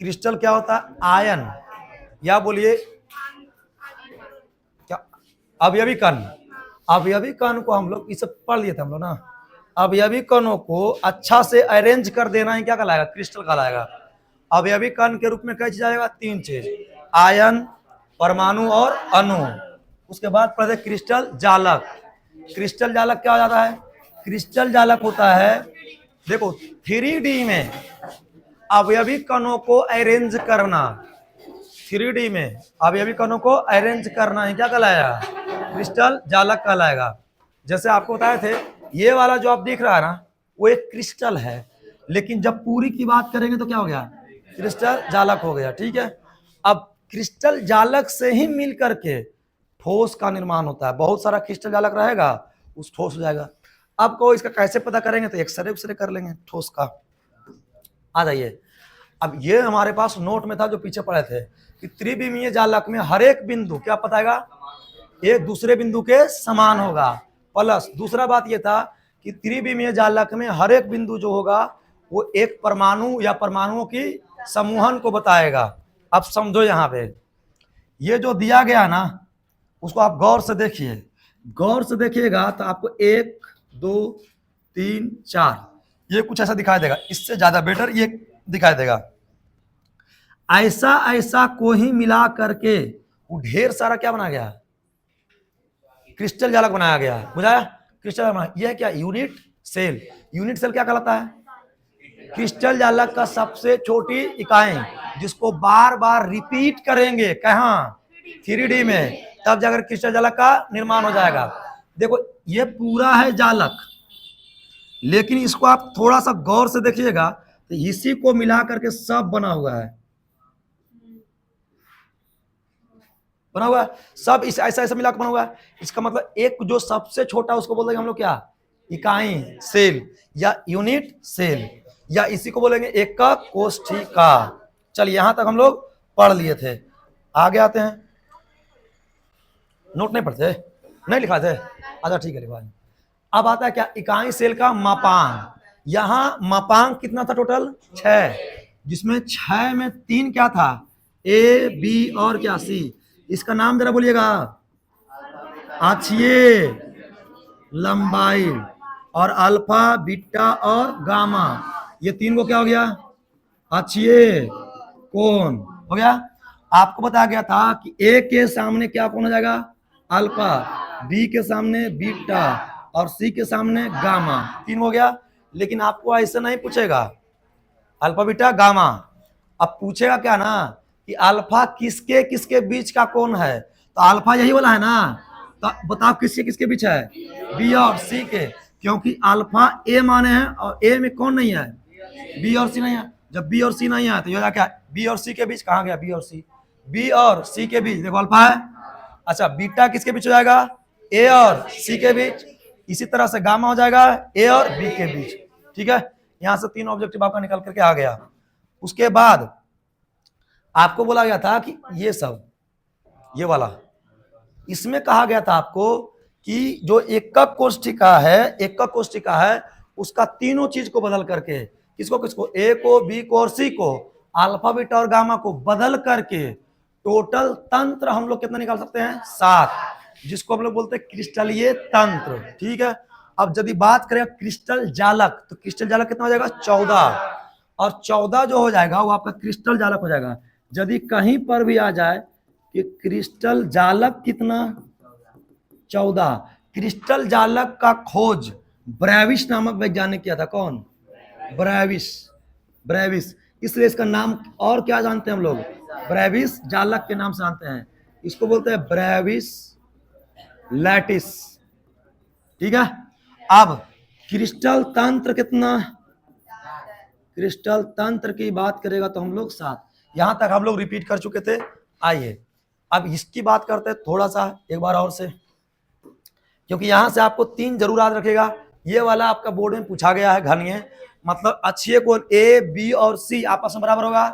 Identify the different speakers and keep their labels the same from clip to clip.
Speaker 1: Crystal क्या होता है? आयन, या बोलिए क्या, अवयवी कण। अवयवी कण को हम लोग इसे पढ़ लिए थे हम लोग ना। अवयवी कणों को अच्छा से अरेंज कर देना ही क्या कहलाएगा? क्रिस्टल कहलाएगा। अवयवी कण के रूप में क्या चीज आएगा? तीन चीज, आयन, परमाणु और अणु। उसके बाद पढ़ते क्रिस्टल जालक। क्रिस्टल जालक क्या हो जाता है? क्रिस्टल जालक होता है, देखो 3D में अवयवी कणों को अरेंज करना। 3D में अवयवी कणों को अरेंज करना ही क्या कहलाएगा? क्रिस्टल जालक कहलाएगा। जैसे आपको बताए थे, ये वाला जो आप देख रहा है ना, वो एक क्रिस्टल है, लेकिन जब पूरी की बात करेंगे तो क्या हो गया? क्रिस्टल जालक हो गया। ठीक है, अब क्रिस्टल जालक से ही मिल करके ठोस का निर्माण होता है। बहुत सारा क्रिस्टल जालक रहेगा, उस ठोस हो जाएगा। अब को इसका कैसे पता करेंगे? तो एक्सरे उक्सरे कर लेंगे ठोस का। आ जाइए, अब ये हमारे पास नोट में था जो पीछे पढ़े थे कि त्रिविमीय जालक में हर एक बिंदु क्या बताएगा? एक दूसरे बिंदु के समान होगा। प्लस दूसरा बात ये था कि त्रिविमीय जालक में हर एक बिंदु जो होगा वो एक परमाणु या परमाणुओं की समूहन को बताएगा। अब समझो, यहाँ पे ये जो दिया गया ना, उसको आप गौर से देखिए। गौर से देखिएगा तो आपको 1 2 3 4 ये कुछ ऐसा दिखाई देगा। इससे ज्यादा बेटर ये दिखाई देगा। ऐसा ऐसा को ही मिला करके वो ढेर सारा क्या बना गया? क्रिस्टल जालक बनाया गया। बुझाया? क्रिस्टल जालक यह क्या? Unit cell. यूनिट सेल क्या कहलाता है? क्रिस्टल जालक का सबसे छोटी इकाई, जिसको बार बार रिपीट करेंगे कहाँ? 3D में, तब जाकर क्रिस्टल जालक का निर्माण हो जाएगा। देखो ये पूरा है जालक, लेकिन इसको आप थोड़ा सा गौर से देखिएगा तो इसी को मिला करके सब बना हुआ है। बना हुआ है सब, इस ऐसा ऐसा मिलाकर बना हुआ है। इसका मतलब एक जो सबसे छोटा उसको बोल देंगे हम लोग क्या? इकाई, सेल या यूनिट सेल, या इसी को बोलेंगे एकक कोष्ठिका। चलिए यहां तक हम लोग पढ़ लिए थे। आगे आते हैं। नोट नहीं पढ़ते? नहीं लिखा थे? अच्छा ठीक है, लिखवा। अब आता है क्या? इकाई सेल का मापांक। यहां मापांक कितना था टोटल? 6, जिसमें 6 में 3 क्या था? ए, बी और क्या? सी। इसका नाम जरा बोलिएगा। अक्षीय, लंबाई, और अल्फा, बीटा और गामा। ये 3 को क्या हो गया? अक्षीय कोण हो गया। आपको बताया गया था कि ए के सामने क्या कोण हो जाएगा? अल्फा, बी के सामने बीटा और सी के सामने गामा। 3 हो गया। लेकिन आपको ऐसे नहीं पूछेगा अल्फा बीटा गामा। अब पूछेगा क्या ना कि अल्फा किसके किसके बीच का कोण है? तो अल्फा यही वाला है ना, तो बताओ किसके किसके बीच है? बी और सी के, क्योंकि अल्फा ए माने हैं और ए में कौन नहीं है? बी और सी नहीं है। जब बी और सी नहीं है तो ये क्या? बी और सी के बीच कहाँ गया? बी और सी, बी और सी के बीच देखो अल्फा है। अच्छा, बीटा किसके बीच हो जाएगा? ए और सी के बीच। इसी तरह से गामा हो जाएगा ए और बी के बीच। ठीक है, यहां से 3 ऑब्जेक्टिव आपका निकल करके आ गया। उसके बाद आपको बोला गया था कि ये सब, ये वाला, इसमें कहा गया था आपको कि जो एकक कोष्ठिका है, एकक कोष्ठिका है, उसका तीनों चीज को बदल करके, किसको किसको? ए को, बी को और सी को, अल्फा बीटा और गामा को बदल करके टोटल तंत्र हम लोग कितना निकाल सकते हैं? 7, जिसको हम लोग बोलते हैं क्रिस्टलीय तंत्र। ठीक है, अब यदि बात करें क्रिस्टल जालक, तो क्रिस्टल जालक कितना हो जाएगा? 14, और 14 जो हो जाएगा वो आपका क्रिस्टल जालक हो जाएगा। यदि कहीं पर भी आ जाए कि क्रिस्टल जालक कितना? 14। क्रिस्टल जालक का खोज ब्रेविस नामक वैज्ञानिक किया था। कौन? ब्रेविस। ब्रेविस, इसलिए इसका नाम और क्या जानते हैं हम लोग? ब्रेविस जालक के नाम से जानते हैं। इसको बोलते हैं ब्रेविस लैटिस। ठीक है, अब क्रिस्टल तंत्र कितना? क्रिस्टल तंत्र की बात करेगा तो हम लोग 7। यहां तक हम लोग रिपीट कर चुके थे। आइए अब इसकी बात करते हैं थोड़ा सा एक बार और से, क्योंकि यहां से आपको 3 जरूर याद रखेगा। ये वाला आपका बोर्ड में पूछा गया है घनीय, मतलब अक्षीय कोण ए, बी और सी आपस में बराबर होगा।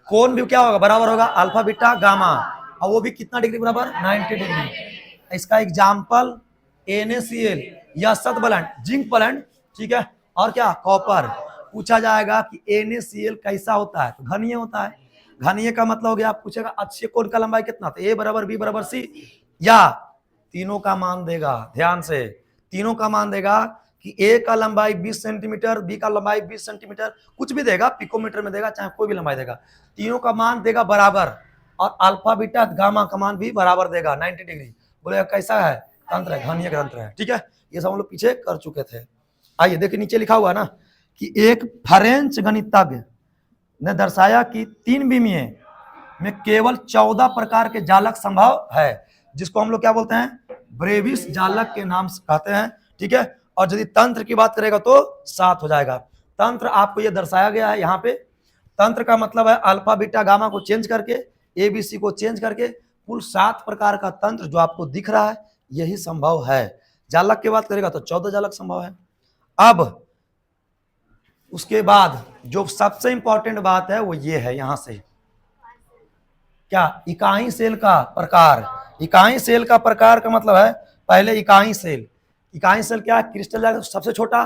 Speaker 1: कोण भी क्या होगा? बराबर होगा अल्फा बीटा गामा, और वो भी कितना डिग्री बराबर? 90 डिग्री। इसका एग्जाम्पल NaCl या सतबलंट, जिंक प्लंट, ठीक है, और क्या? कॉपर। पूछा जाएगा कि NaCl कैसा होता है, तो घनीय होता है। घनीय का मतलब हो गया, आप पूछेगा अक्षीय कोण का लंबाई कितना, तो A बराबर B बराबर C, या तीनों का मान देगा, ध्यान से तीनों का मान देगा कि A का लंबाई 20 सेंटीमीटर, B का लंबाई 20 सेंटीमीटर, कुछ भी देगा, पिकोमीटर में देगा, चाहे कोई भी लंबाई देगा, तीनों का मान देगा बराबर, और अल्फा बीटा गामा का मान भी बराबर देगा 90 डिग्री। बोलेगा कैसा है तंत्र है, घनीय तंत्र है। ठीक है, ये सब हम लोग पीछे कर चुके थे। आइए देखिए नीचे लिखा हुआ है ना कि एक फ्रेंच गणितज्ञ ने दर्शाया कि 3 विमीय में केवल 14 प्रकार के जालक संभव है, जिसको हम लोग क्या बोलते हैं, ब्रेविस जालक के नाम से कहते हैं। ठीक है, और यदि तंत्र की बात करेगा तो 7 हो जाएगा। तंत्र आपको ये दर्शाया गया है यहाँ पे। तंत्र का मतलब है अल्फा बीटा गामा को चेंज करके, ABC को चेंज करके कुल 7 प्रकार का तंत्र जो आपको दिख रहा है यही संभव है। जालक की बात करेगा तो 14 जालक संभव है। अब उसके बाद जो सबसे इंपॉर्टेंट बात है वो ये है, यहां से क्या, इकाई सेल का प्रकार। इकाई सेल का प्रकार का मतलब है पहले इकाई सेल। इकाई सेल क्या है, क्रिस्टल जाएगा सबसे छोटा,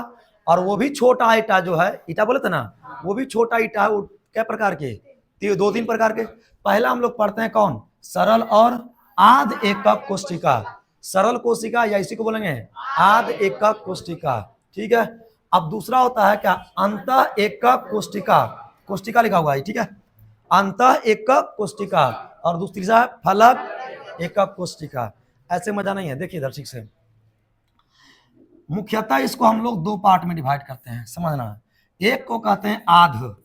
Speaker 1: और वो भी छोटा ईटा जो है, ईटा बोले थे ना, वो भी छोटा ईटा है। वो क्या प्रकार के, 2-3 प्रकार के। पहला हम लोग पढ़ते हैं कौन, सरल और आध एकक कोशिका। सरल कोशिका या इसी को बोलेंगे आध एकक कोशिका। ठीक है, अब दूसरा होता है क्या, अंतः एकक कोशिका। कोशिका लिखा हुआ है, ठीक है, अंतः एकक कोशिका। और दूसरी है फलक एकक कोशिका। ऐसे मजा नहीं है, देखिए इधर ठीक से। मुख्यतः इसको हम लोग 2 पार्ट में डिवाइड करते हैं, समझना। एक को कहते हैं आध,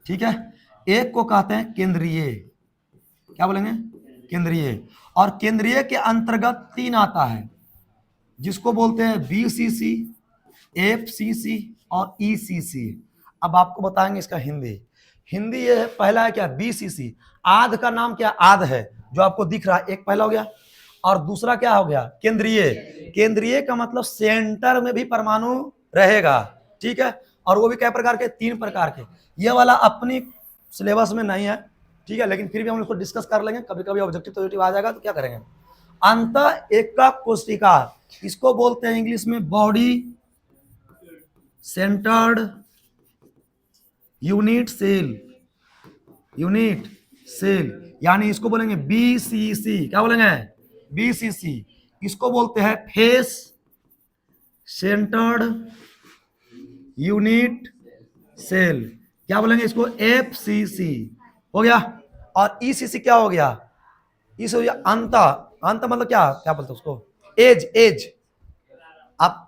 Speaker 1: ठीक है, एक को कहते हैं केंद्रीय। क्या बोलेंगे, केंद्रीय। और केंद्रीय के अंतर्गत 3 आता है, जिसको बोलते हैं BCC, FCC और ECC। अब आपको बताएंगे इसका हिंदी। हिंदी ये है, पहला है क्या, BCC। आध का नाम क्या, आध है जो आपको दिख रहा है, एक पहला हो गया। और दूसरा क्या हो गया, केंद्रीय। केंद्रीय का मतलब सेंटर में भी परमाणु रहेगा। ठीक है, और वो भी क्या प्रकार के, 3 प्रकार के। ये वाला अपनी सिलेबस में नहीं है, ठीक है, लेकिन फिर भी हम इसको डिस्कस कर लेंगे। कभी कभी ऑब्जेक्टिव आ जाएगा तो क्या करेंगे। अंतः एकक कोशिका, इसको बोलते हैं इंग्लिश में body centred unit cell. Unit cell यानी इसको बोलेंगे BCC। क्या बोलेंगे, BCC। इसको बोलते हैं फेस सेंटर्ड यूनिट सेल। क्या बोलेंगे इसको, FCC हो गया। और ECC क्या हो गया, इस हो गया अंत। अंत मतलब क्या, क्या बोलते हैं उसको, एज। एज। अब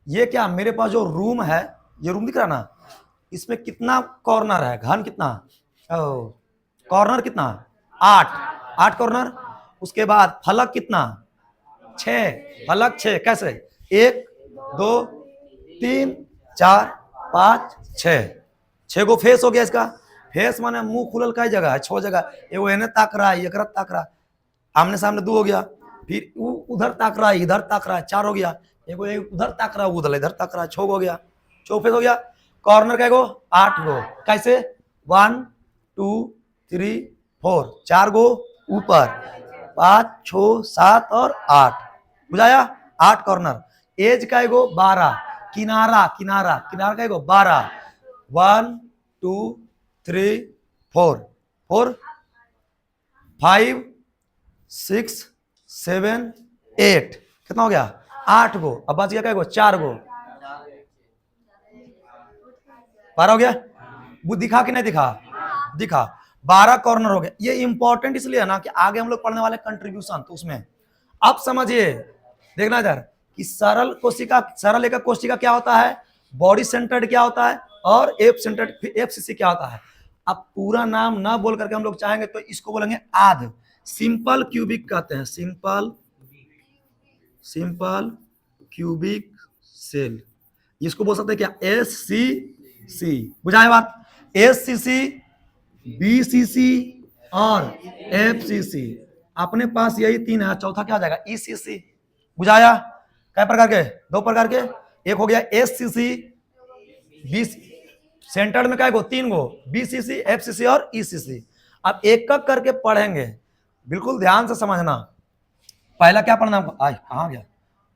Speaker 1: ये क्या, मेरे पास जो रूम है, ये रूम दिख रहा ना, इसमें कितना कॉर्नर है, घन कितना, कॉर्नर कितना, 8 कॉर्नर। उसके बाद फलक कितना, 6 फलक, 6 कैसे, 1 2 3 4 5 6 गो फेस हो गया इसका। फेस माने मुंह खुलल का जगह है, 6 जगह। एगो एने ताक रहा है, एक ताक रहा है, आमने सामने 2 हो गया। फिर उधर ताक रहा है, इधर ताक रहा है, 4 हो गया। एगो उधर ताक रहा है, उधर इधर ताक रहा है, 6 हो गया। 6 फेस हो गया। कॉर्नर का एगो 8 गो, कैसे, 1 2 3 4, 4 गो ऊपर, 5 6 7 और 8, बुझाया, 8 कॉर्नर। एज का एगो 12, किनारा किनारा किनारा का एगो 12, 1 2 3 4 4 5 6 7 8, कितना हो गया, 8 गो। अब बच गया क्या गो, 4 गो, 12 हो गया। वो दिखा कि नहीं दिखा, दिखा। 12 कॉर्नर हो गया। ये इंपॉर्टेंट इसलिए है ना कि आगे हम लोग पढ़ने वाले कंट्रीब्यूशन, तो उसमें अब समझिए, देखना इधर कि सरल कोशिका, सरल एकक कोशिका क्या होता है, बॉडी सेंटर्ड क्या होता है, और एफ सेंटर्ड FCC क्या होता है। अब पूरा नाम ना बोल करके हम लोग चाहेंगे तो इसको बोलेंगे आध। सिंपल क्यूबिक कहते हैं, सिंपल क्यूबिक सेल। इसको बोल सकते हैं क्या, SCC। बुझाए बात, SCC BCC और FCC। अपने पास यही 3 है, चौथा क्या हो जाएगा, ECC। बुझाया, क्या प्रकार के, 2 प्रकार के। एक हो गया SCC, सेंटर में क्या गो, 3 गो, BCC FCC और ECC। अब एक एक करके पढ़ेंगे, बिल्कुल ध्यान से समझना। पहला क्या पढ़ना, कहाँ गया,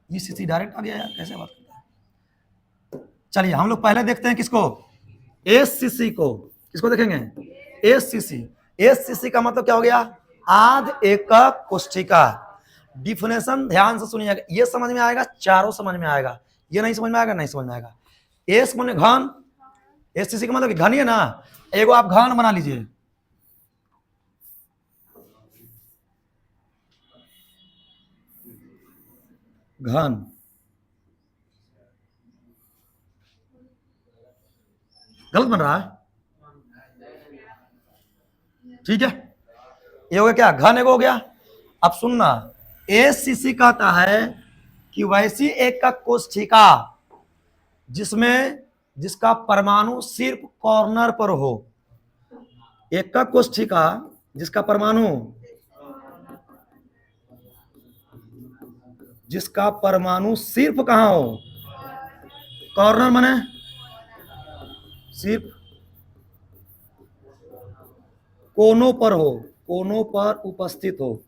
Speaker 1: ECC डायरेक्ट आ गया यार, कैसे बात करता है। चलिए हम लोग पहले देखते हैं किसको, एससीसी को किसको देखेंगे? एससीसी। एससीसी का मतलब क्या हो गया? आध एकक कोष्ठिका। डिफिनेशन ध्यान से सुनिएगा, ये समझ में आएगा, चारों समझ में आएगा, ये नहीं समझ में आएगा, नहीं समझ में आएगा। एस माने घन, एससीसी का मतलब घन ही है ना, एगो आप घन बना लीजिए, घन, गलत बन रहा है, ठीक है, ये हो गया क्या? घन एगो हो गया। अब सुनना, एससीसी कहता है कि वैसी एकक कोष्ठिका जिसका परमाणु सिर्फ कॉर्नर पर हो, एकक कोष्ठिका जिसका परमाणु सिर्फ कहां हो? कॉर्नर माने सिर्फ कोनों पर हो, कोनों पर उपस्थित हो।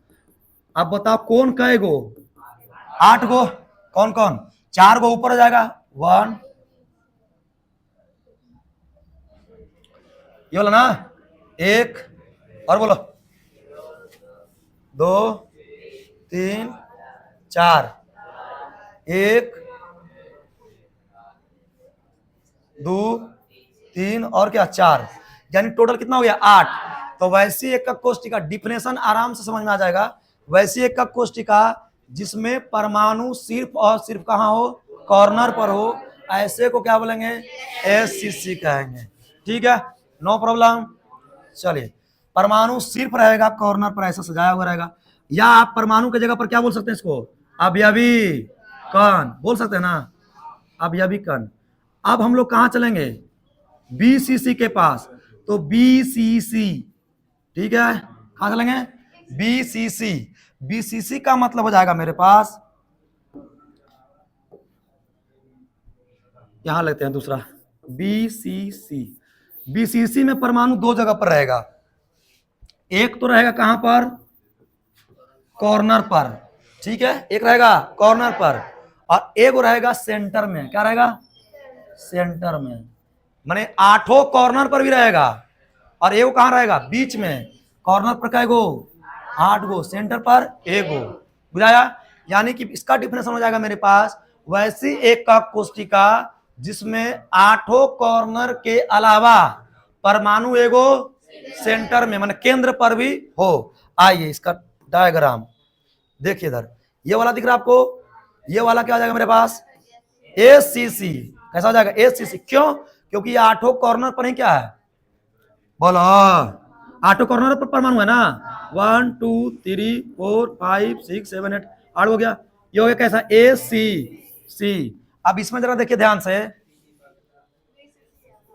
Speaker 1: अब बताओ कोन कै गो? 8 गो। कौन कौन? 4 गो ऊपर हो जाएगा, 1, ये बोला ना, 1 और बोलो, 2 3 4, 1 2 3 और क्या 4, यानी टोटल कितना हो गया? 8। तो वैसी एकक कोष्ठिका, डिफिनेशन आराम से समझ में आ जाएगा, वैसी एकक कोष्ठिका जिसमें परमाणु सिर्फ और सिर्फ कहां हो? कॉर्नर पर हो, ऐसे को क्या बोलेंगे? एससीसी कहेंगे। ठीक है, नो प्रॉब्लम। चलिए, परमाणु सिर्फ रहेगा कॉर्नर पर, ऐसा सजाया हुआ रहेगा, या आप परमाणु की जगह पर क्या बोल सकते हैं इसको? अवयवी कण बोल सकते हैं ना, अवयवी कण। अब हम लोग कहां चलेंगे? बीसीसी के पास। तो बीसीसी, ठीक है, कहां चलेंगे? बीसीसी। बीसीसी का मतलब हो जाएगा मेरे पास, यहां लेते हैं दूसरा, बीसीसी। बीसीसी में परमाणु 2 जगह पर रहेगा, एक तो रहेगा कहां पर? कॉर्नर पर, ठीक है, एक रहेगा कॉर्नर पर, और एक रहेगा सेंटर में। क्या रहेगा? सेंटर में, माने 8 कॉर्नर पर भी रहेगा, और एक कहां रहेगा? बीच में। कॉर्नर पर कै गो? 8 गो, सेंटर पर 1 गो। बुझाया? यानी कि इसका डिफिनेशन हो जाएगा मेरे पास, वैसी एकक कोष्ठिका जिसमें 8 कॉर्नर के अलावा परमाणु एगो सेंटर में, माने केंद्र पर भी हो। आइए इसका डायग्राम देखिए, इधर ये वाला दिख रहा है आपको, ये वाला क्या हो जाएगा मेरे पास? एससीसी। कैसा हो जाएगा? एससीसी। क्यों? क्योंकि ये 8 कॉर्नर पर ही क्या है? बोलो, 8 कॉर्नर पर परमाणु है ना, 1 2 3 4 5 6 7 8, 8 हो गया। ये हो गया कैसा? एससीसी। अब इसमें जरा देखिए ध्यान से,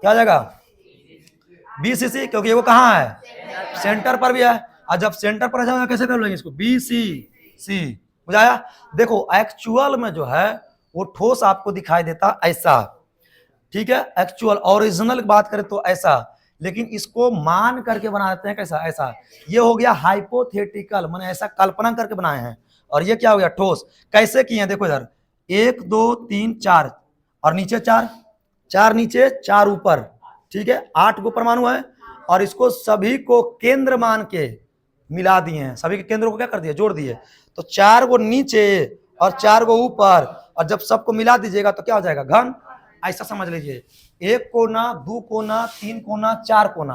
Speaker 1: क्या हो जाएगा? बीसीसी, क्योंकि वो कहाँ है? सेंटर पर भी है, और जब सेंटर पर जाएगा कैसे कर लेंगे इसको? बीसीसी। बुझाया? देखो एक्चुअल में जो है वो ठोस आपको दिखाई देता ऐसा, ठीक है, एक्चुअल ओरिजिनल बात करें तो ऐसा, लेकिन इसको मान करके बना देते हैं कैसा? ऐसा। ये हो गया हाइपोथेटिकल, मैंने ऐसा कल्पना करके बनाए हैं। और ये क्या हो गया? ठोस। कैसे किए हैं? देखो इधर, 1 2 3 4, और नीचे 4, 4 नीचे 4 ऊपर, ठीक है, 8 गो परमाणु है, और इसको सभी को केंद्र मान के मिला दिए हैं, सभी के केंद्रों को क्या कर दिए? जोड़ दिए। तो 4 गो नीचे और 4 गो ऊपर, और जब सबको मिला दीजिएगा तो क्या हो जाएगा? घन। ऐसा समझ लीजिए, 1 कोना, 2 कोना, 3 कोना, 4 कोना,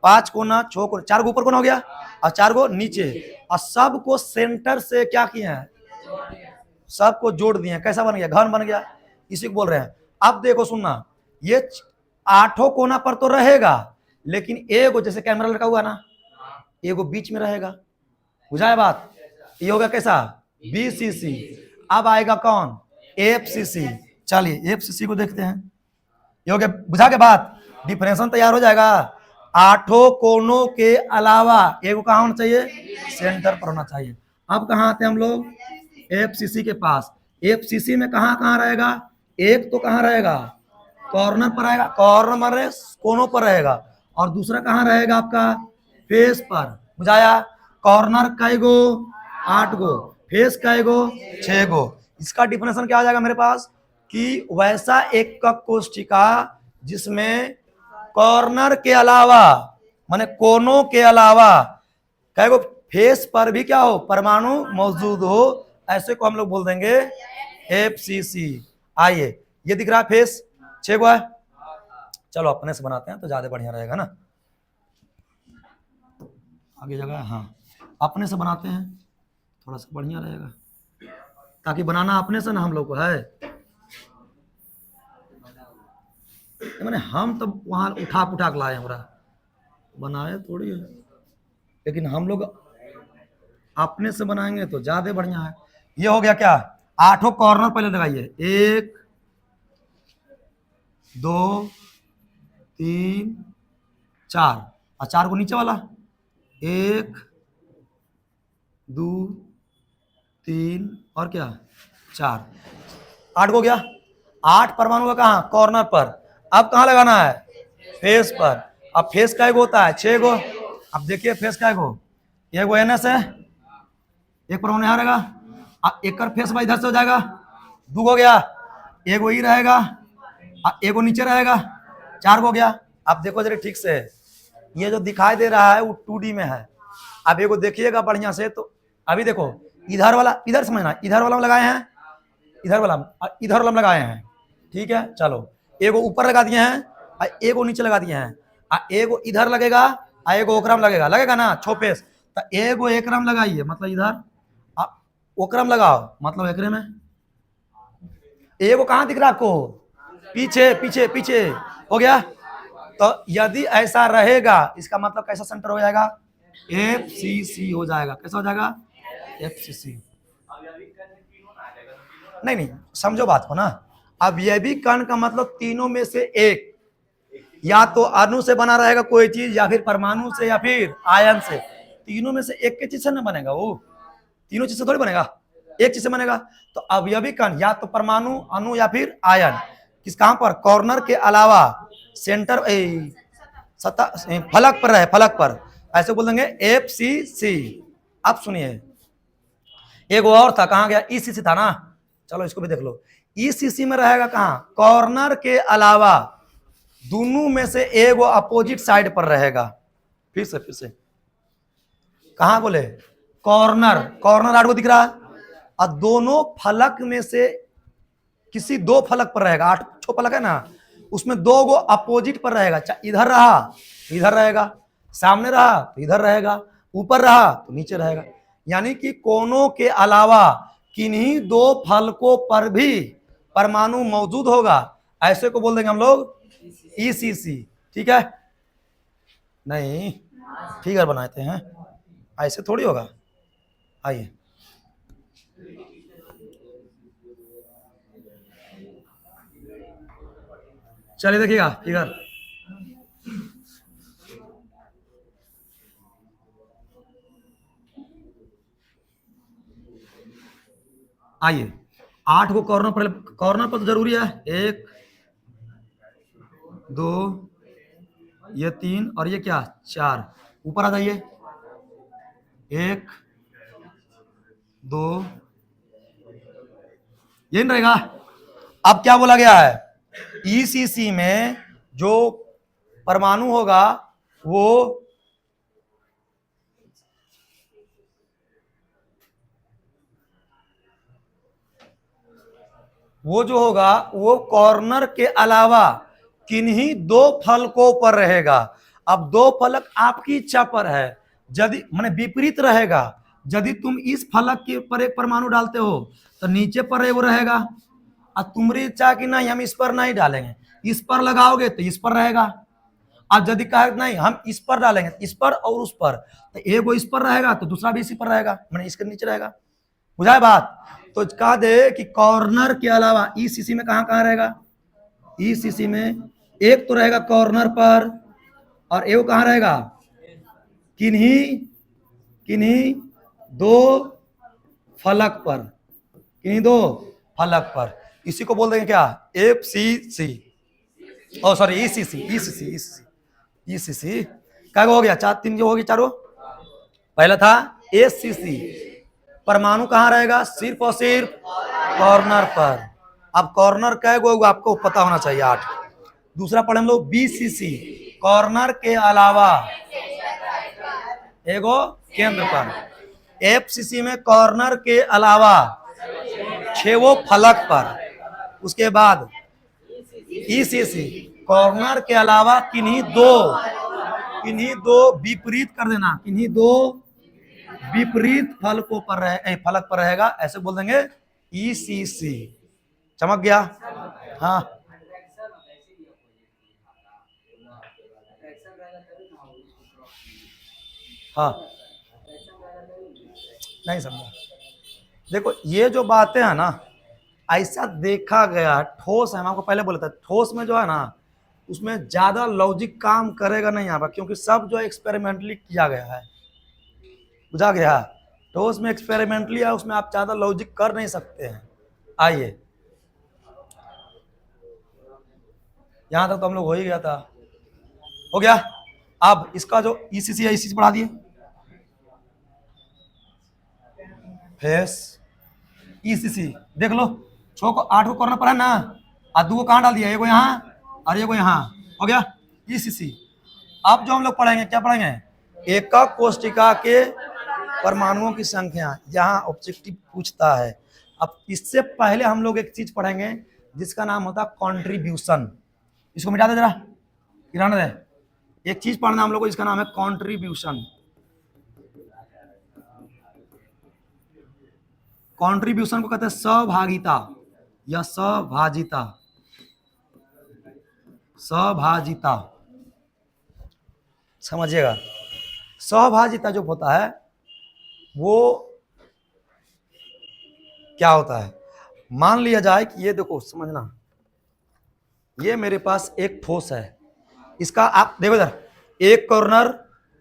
Speaker 1: 5 कोना, 6 कोना, 4 गो ऊपर कोना हो गया, और 4 गो नीचे, और सबको सेंटर से क्या किए हैं? सबको जोड़ दिए हैं। कैसा बन गया? घन बन गया। इसी को बोल रहे हैं। अब देखो सुनना, ये 8 कोना पर तो रहेगा, लेकिन एगो जैसे कैमरा लगा हुआ ना, एगो बीच में रहेगा। बुझाया बात? ये होगा कैसा? बीसीसी। अब आएगा कौन? एफसीसी। चलिए एफसीसी को देखते हैं। ये हो गया, बुझा के बात? डिफरेंशन तैयार हो जाएगा। 8 कोनों के अलावा एगो कहां होना चाहिए? सेंटर पर होना चाहिए। अब कहां आते हैं हम लोग? एफसीसी के पास। एफसीसी में कहां कहां रहेगा? एक तो कहां रहेगा? कॉर्नर पर रहेगा, कॉर्नर में कोनों पर रहेगा, और दूसरा कहां रहेगा आपका? फेस पर। बुझाया? कॉर्नर कै गो? 8 गो, फेस कै गो? 6 गो। इसका डिफिनेशन क्या आ जाएगा मेरे पास? कि वैसा एकक कोष्ठिका जिसमें कॉर्नर के अलावा माने कोनों के अलावा कई फेस पर भी क्या हो, परमाणु मौजूद हो, ऐसे को हम लोग बोल देंगे FCC। आइए, ये दिख रहा है फेस 6 गो है। चलो अपने से बनाते हैं तो ज्यादा बढ़िया रहेगा ना, आगे जगह हाँ अपने से बनाते हैं थोड़ा सा बढ़िया रहेगा, ताकि बनाना अपने से ना हम लोग को है, मैंने हम तो वहां उठा उठा के लाए हमरा बनाए थोड़ी है, लेकिन हम लोग अपने से बनाएंगे तो ज्यादा बढ़िया है। ये हो गया क्या, 8 कॉर्नर पहले लगाइए, 1 2 3 4 और 4 को नीचे वाला 1 2 3 और क्या 4, 8 हो गया। 8 परमाणु का कहाँ, कॉर्नर पर। अब कहाँ लगाना है, फेस पर। अब फेस का होता है 6 गो। अब देखिए फेस का गो, ये गो NS है, एक परमाणु यहाँ रहेगा, एक कर फेस में इधर से हो जाएगा, 2 हो गया, एक वो ही रहेगा, एक वो नीचे रहेगा, 4 हो गया। अब देखो जरा ठीक से, ये जो दिखाई दे रहा है वो 2D में है। अब एक देखिएगा बढ़िया से, तो अभी देखो इधर वाला, इधर समझना, इधर वाला लगाए हैं, इधर वाला लगाए हैं, ठीक है। चलो एक ऊपर लगा दिए हैं, एक नीचे लगा दिए हैं, एक इधर लगेगा, एक ओकरम लगेगा ना छोपेस, तो एक एकरम लगाइए, मतलब इधर ओकरम लगाओ, मतलब एकरे में। एक कहाँ दिख रहा है आपको, पीछे पीछे पीछे हो गया। तो यदि ऐसा रहेगा, इसका मतलब कैसा सेंटर हो जाएगा, FCC हो जाएगा। कैसा हो जाएगा, FCC। नहीं समझो बात को ना। अब यह भी कण का मतलब तीनों में से एक, या तो अणु से बना रहेगा कोई चीज, या फिर परमाणु से, या फिर आयन से। तीनों में से एक के चीज से ना बनेगा, वो तीनों चीज से थोड़ी बनेगा, एक चीज से बनेगा। तो अवयवी कण या तो परमाणु, अणु या फिर आयन, किस कहां पर, कॉर्नर के अलावा सेंटर सतह फलक पर है, फलक पर, ऐसे बोल देंगे FCC। अब सुनिए एक और था, कहां गया, ECC था ना, चलो इसको भी देख लो। ECC में रहेगा कहां, कॉर्नर के अलावा दोनों में से एक अपोजिट साइड पर रहेगा। फिर से कहां बोले, कॉर्नर 8 को दिख रहा है, और दोनों फलक में से किसी 2 फलक पर रहेगा। 8 फलक है ना, उसमें 2 गो अपोजिट पर रहेगा। इधर रहा तो इधर रहेगा, सामने रहा तो इधर रहेगा, ऊपर रहा तो नीचे रहेगा। यानी कि कोनों के अलावा किन्हीं 2 फलकों पर भी परमाणु मौजूद होगा, ऐसे को बोल देंगे हम लोग ECC। ठीक है, नहीं फिगर बनाते हैं, ऐसे थोड़ी होगा। आइए चलिए देखिएगा फिगर, आइए 8 को कॉर्नर पर, तो जरूरी है, 1 2 ये 3 और ये क्या 4, ऊपर आ जाइए, 1 2 ये नहीं रहेगा। अब क्या बोला गया है, ECC में जो परमाणु होगा वो जो होगा वो कॉर्नर के अलावा किन्हीं 2 फलकों पर रहेगा। अब 2 फलक आपकी इच्छा पर है, यदि माने विपरीत रहेगा। यदि तुम इस फलक के पर एक परमाणु डालते हो तो नीचे पर वो रहेगा, और तुम्हारी इच्छा कि नहीं हम इस पर नहीं डालेंगे, इस पर लगाओगे तो इस पर रहेगा। अब यदि कहा नहीं हम इस पर डालेंगे, इस पर और उस पर, तो एक वो इस पर रहेगा तो दूसरा भी इसी पर रहेगा, मैंने इसके नीचे रहेगा। बुझाए बात। तो कहा दे कि कॉर्नर के अलावा ECC में कहां रहेगा, ECC में एक तो रहेगा कॉर्नर पर, और एक कहां रहेगा, किन्हीं 2 फलक पर, किन्हीं 2 फलक पर। इसी को बोल देंगे क्या, FCC, ओ सॉरी ECC। क्या हो गया, 3 जो हो गया, चारों। पहला था SCC, परमाणु कहां रहेगा, सिर्फ और सिर्फ कॉर्नर पर। अब कॉर्नर क्या है वो आपको पता होना चाहिए, 8। दूसरा पढ़े हम लोग BCC, कॉर्नर के अलावा एगो केंद्र पर, एफसीसी में कॉर्नर के अलावा 6 फलक पर। उसके बाद ईसीसी कॉर्नर के अलावा किन्हीं दो विपरीत कर देना, किन्हीं दो विपरीत फलकों पर फलक पर रहेगा, ऐसे बोल देंगे ईसीसी। चमक गया? हाँ हाँ, नहीं समझा। देखो ये जो बातें है ना, ऐसा देखा गया, ठोस है, मैं आपको पहले बोला था, ठोस में जो है ना उसमें ज्यादा लॉजिक काम करेगा नहीं यहाँ पर, क्योंकि सब जो एक्सपेरिमेंटली किया गया है, बुझा गया। ठोस में एक्सपेरिमेंटली है, उसमें आप ज्यादा लॉजिक कर नहीं सकते हैं। आइए, यहां तक तो हम लोग हो ही गया था, हो गया। अब इसका जो ईसीसी है, ईसीसी बढ़ा दिए, फेस ईसीसी देख लो, 8 को कॉर्नर पर है ना, और 2 को कहाँ डाल दिया, एगो यहाँ और एगो यहाँ, हो गया ईसीसी। अब जो हम लोग पढ़ेंगे, क्या पढ़ेंगे? एकक कोष्टिका के परमाणुओं की संख्या, यहाँ ऑब्जेक्टिव पूछता है। अब इससे पहले हम लोग एक चीज पढ़ेंगे जिसका नाम होता है कॉन्ट्रीब्यूशन। इसको मिटा दे जरा, गिराने दे। एक चीज पढ़ना हम लोग को, जिसका नाम है कॉन्ट्रीब्यूशन। कॉन्ट्रीब्यूशन को कहते हैं सहभागिता या सहभाजिता, सहभाजिता, समझिएगा। सहभाजिता जो होता है वो क्या होता है? मान लिया जाए कि ये देखो, समझना, ये मेरे पास एक ठोस है, इसका आप देखो इधर, 1 कॉर्नर,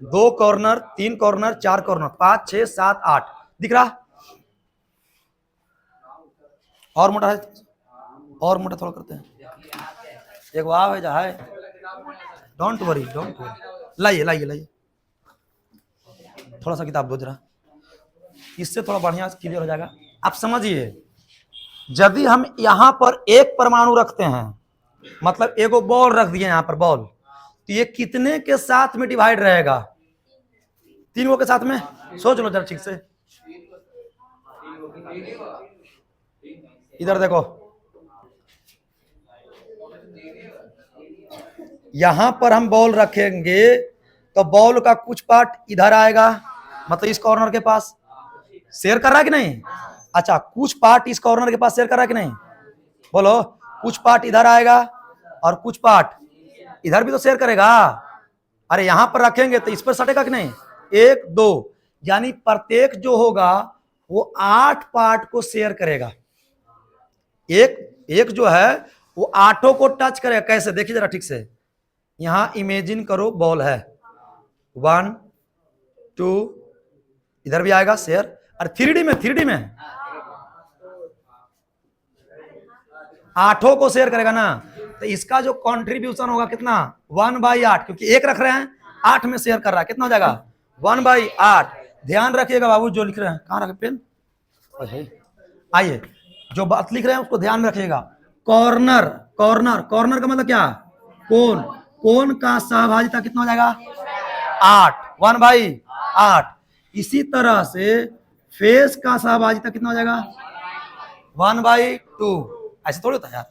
Speaker 1: 2 कॉर्नर, 3 कॉर्नर, 4 कॉर्नर, 5, 6, 7, 8 दिख रहा? और मोटा है, और मोटा थोड़ा करते हैं, एक वाव है जहाँ है, डोंट वरी, डोंट वरी, लाइए लाइए लाइए, थोड़ा सा किताब दो जरा, इससे थोड़ा बढ़िया क्लियर हो जाएगा। आप समझिए, यदि हम यहां पर एक परमाणु रखते हैं, मतलब एगो बॉल रख दिए यहां पर बॉल, तो ये कितने के साथ में डिवाइड रहेगा? 3 के साथ में। सोच लो जरा ठीक से, इधर देखो, यहां पर हम बॉल रखेंगे तो बॉल का कुछ पार्ट इधर आएगा, मतलब इस कॉर्नर के पास शेयर कर रहा है कि नहीं? अच्छा, कुछ पार्ट इस कॉर्नर के पास शेयर कर रहा है कि नहीं? बोलो, कुछ पार्ट इधर आएगा और कुछ पार्ट इधर भी तो शेयर करेगा। अरे यहां पर रखेंगे तो इस पर सटेगा कि नहीं? 1, 2, यानी प्रत्येक जो होगा वो 8 पार्ट को शेयर करेगा। एक जो है वो 8 को टच करेगा। कैसे? देखिए जरा ठीक से, यहां इमेजिन करो बॉल है, 1, 2, इधर भी आएगा शेयर, और 3D में 8 को शेयर करेगा ना, तो इसका जो कंट्रीब्यूशन होगा कितना? 1/8, क्योंकि 1 रख रहे हैं, 8 में शेयर कर रहा है, कितना हो जाएगा? 1/8। ध्यान रखिएगा बाबू, जो लिख रहे हैं, कहाँ रखे पेन? आइए, जो बात लिख रहे हैं उसको ध्यान में रखिएगा। कॉर्नर, कॉर्नर, कॉर्नर का मतलब क्या? कोण, कोण का सहभाजिता कितना हो जाएगा? 8, 1/8। इसी तरह से फेस का सहभाजिता कितना हो जाएगा? 1/2। ऐसे थोड़ी होता है यार,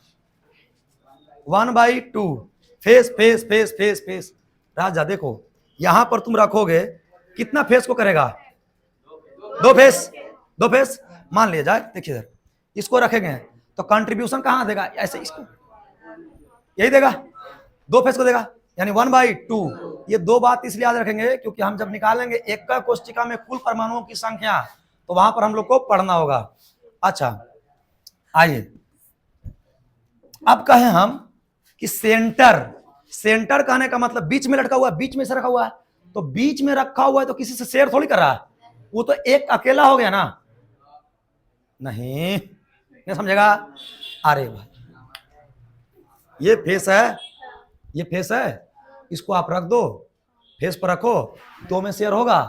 Speaker 1: 1/2। Face face face face face, राजा देखो, यहां पर तुम रखोगे, कितना फेस को करेगा? 2 फेस, 2 फेस मान लिया जाए। देखिए इधर, इसको रखेंगे तो कंट्रीब्यूशन कहां देगा? ऐसे, इसको यही देगा, 2 फेस को देगा, यानी 1/2। ये 2 बात इसलिए याद रखेंगे क्योंकि हम जब निकालेंगे एकक कोष्टिका में कुल परमाणुओं की संख्या, तो वहां पर हम लोग को पढ़ना होगा। अच्छा, आइए, अब कहें हम कि सेंटर, सेंटर कहने का मतलब बीच में लटका हुआ है, बीच में से रखा हुआ है, तो बीच में रखा हुआ है तो किसी से शेयर थोड़ी कर रहा है, वो तो एक अकेला हो गया ना। नहीं समझेगा? अरे भाई, ये फेस है, ये फेस है, इसको आप रख दो, फेस पर रखो, 2 में शेयर होगा,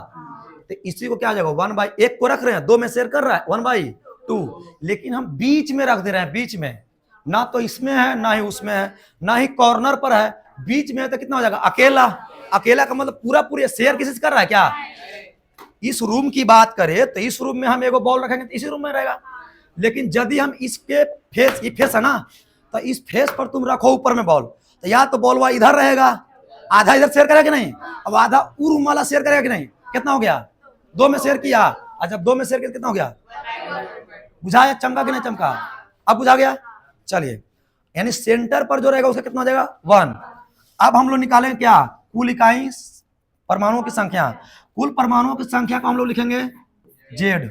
Speaker 1: तो इसी को क्या जाएगा? 1/1 को रख रहे हैं, 2 में शेयर कर रहा है, 1/2। लेकिन हम बीच में रख दे रहे हैं, बीच में, ना तो इसमें है ना ही उसमें है, ना ही कॉर्नर पर है, बीच में है तो कितना हो जाएगा? अकेला। अकेला का मतलब पूरा पूरे शेयर किसी से कर रहा है क्या? इस रूम की बात करें तो इस रूम में हम एगो बॉल रखेंगे तो इसी रूम में रहेगा। लेकिन यदि हम इसके फेस, ये फेस है ना, तो इस फेस पर तुम रखो ऊपर में बॉल, तो या तो बॉल वह इधर रहेगा, आधा इधर शेयर करेगा कि नहीं, अब आधा वो रूम वाला शेयर करेगा कि नहीं। कितना हो गया? 2 में शेयर किया। अच्छा, 2 में शेयर किया कितना हो गया? बुझाया? चमका कि नहीं चमका? अब बुझा गया। चलिए, यानी सेंटर पर जो रहेगा उसका कितना हो जाएगा? 1। अब हम लोग निकालेंगे क्या? कुल इकाई परमाणुओं की संख्या। कुल परमाणुओं की संख्या को हम लोग लिखेंगे Z।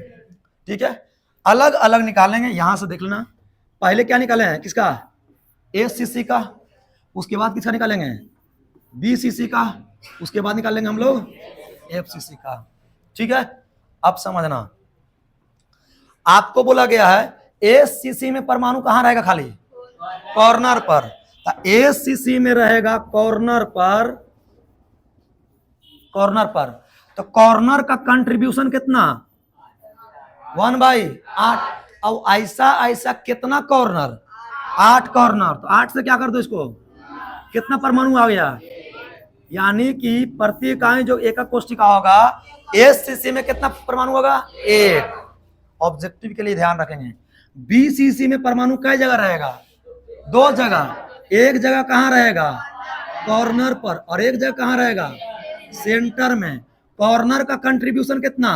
Speaker 1: ठीक है, अलग अलग निकालेंगे। यहां से देख लेना, पहले क्या निकाले हैं? किसका? ACC का। उसके बाद किसका निकालेंगे? BCC का। उसके बाद निकालेंगे हम लोग FCC का। ठीक है, अब समझना, आपको बोला गया है ACC में परमाणु कहां रहेगा? खाली कॉर्नर पर। तो ACC में रहेगा कॉर्नर पर, कॉर्नर पर। तो कॉर्नर का कंट्रीब्यूशन कितना? 1/8। अब ऐसा ऐसा कितना कॉर्नर? 8 कॉर्नर। तो 8 से क्या कर दो इसको? कितना परमाणु आ गया? यानी कि प्रति इकाई जो एकक कोष्ठिका होगा, ACC में कितना परमाणु होगा? 1। ऑब्जेक्टिव के लिए ध्यान रखेंगे। BCC में परमाणु कई जगह रहेगा? 2 जगह। एक जगह कहां रहेगा? कॉर्नर पर। और एक जगह कहां रहेगा? सेंटर में। कॉर्नर का कंट्रीब्यूशन कितना?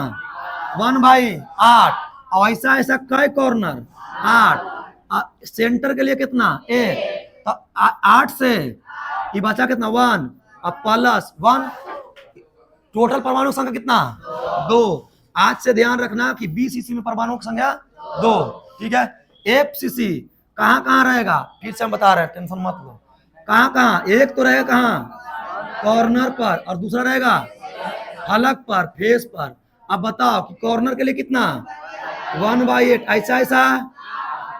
Speaker 1: 1/8। और ऐसा ऐसा कई कॉर्नर? 8। सेंटर के लिए कितना? 1। तो 8 से ये बचा कितना? 1। अब प्लस 1, टोटल परमाणु संख्या कितना? 2। आज से ध्यान रखना कि BCC में परमाणु की संख्या 2। ठीक है, FCC कहां कहां रहेगा? फिर से हम बता रहे हैं, टेंशन मत लो। कहां कहां? एक तो रहेगा कहां? कॉर्नर पर, और दूसरा रहेगा फलक पर, फेस पर। अब बताओ कि कॉर्नर के लिए कितना? 1/8। ऐसा ऐसा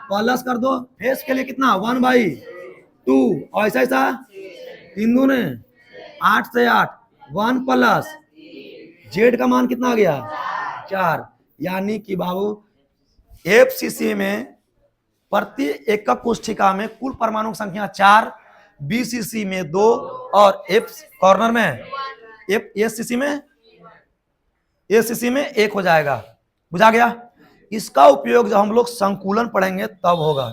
Speaker 1: प्लस कर दो। फेस के लिए कितना? 1/2। और ऐसा ऐसा 3 दूने 8 से 8, 1 प्लस Z का मान कितना आ गया? 4। यानी कि बाबू FCC में प्रति एकक कोष्ठिका में कुल परमाणु की संख्या 4, BCC में 2, और कॉर्नर में ACC में 1 हो जाएगा। बुझा गया? इसका उपयोग जब हम लोग संकुलन पढ़ेंगे तब होगा,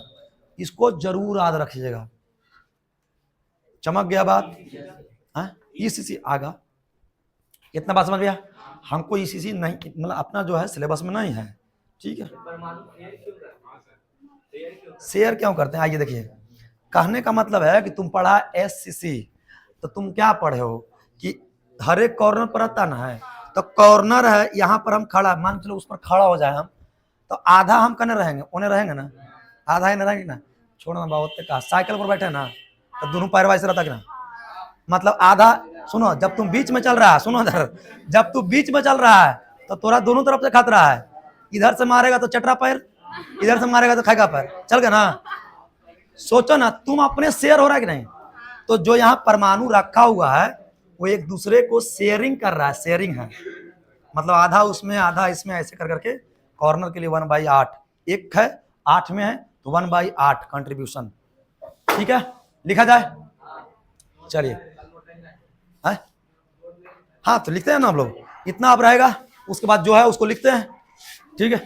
Speaker 1: इसको जरूर याद रखिएगा। चमक गया बात? ECC आगा, इतना बात समझ गया? हमको ECC नहीं, मतलब अपना जो है सिलेबस में नहीं है। ठीक है, शेयर क्यों करते हैं? आइए देखिए, कहने का मतलब है कि तुम पढ़ा SCC, तो तुम क्या पढ़े हो कि हर एक कॉर्नर पर रहता ना है, तो कॉर्नर है यहाँ पर हम खड़ा, मान चलो उस पर खड़ा हो जाए हम, तो आधा हम कने रहेंगे? उन्हें रहेंगे ना, आधा ही नहीं रहेंगे ना। छोड़ो ना बहुत कहा, साइकिल पर बैठे ना तो दोनों पैर वैसे रहता कि ना, मतलब आधा। सुनो, जब तुम बीच में चल रहा है, सुनो इधर, जब तू बीच में चल रहा है तो तोरा दोनों तरफ से खतरा है। इधर से मारेगा तो चटरा पैर, इधर से मारेगा तो खाएगा पैर। चल गया ना? सोचो ना, तुम अपने शेयर हो रहा है कि नहीं? तो जो यहाँ परमाणु रखा हुआ है वो एक दूसरे को शेयरिंग कर रहा है। शेयरिंग है मतलब आधा उसमें आधा इसमें, ऐसे कर करके कॉर्नर के लिए 1/8। एक है 8 में है तो 1/8 कंट्रीब्यूशन। ठीक है, लिखा जाए? चलिए, हाँ तो लिखते हैं ना हम लोग, इतना अब रहेगा, उसके बाद जो है उसको लिखते हैं। ठीक है।